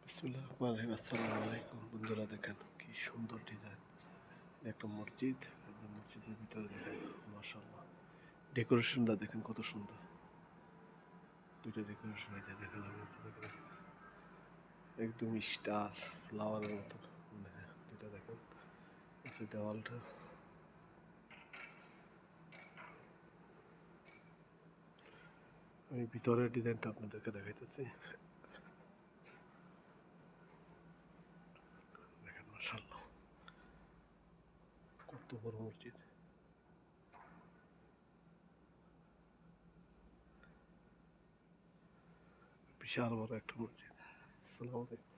বিসমিল্লাহির রহমানির রহিম। আসসালামু আলাইকুম বন্ধুরা, দেখেন কি সুন্দর ডিজাইন। একটা মসজিদ, একদম মসজিদের ভিতরে দেখেন মাশাআল্লাহ ডেকোরেশনটা দেখেন কত সুন্দর। দুইটা ডেকোরেশন এই যে দেখেন, আমি আপনাদেরকে দেখাচ্ছি একদম স্টার ফ্লাওয়ারের মতো মনে হয়। দুইটা দেখেন এই যে দেওয়ালটা, আমি ভিতরের ডিজাইনটা আপনাদেরকে দেখাইতেছি। দেখেন মাশাআল্লাহ কত বড় মসজিদ, বিশাল বড় একটা মসজিদ। আসসালামু আলাইকুম।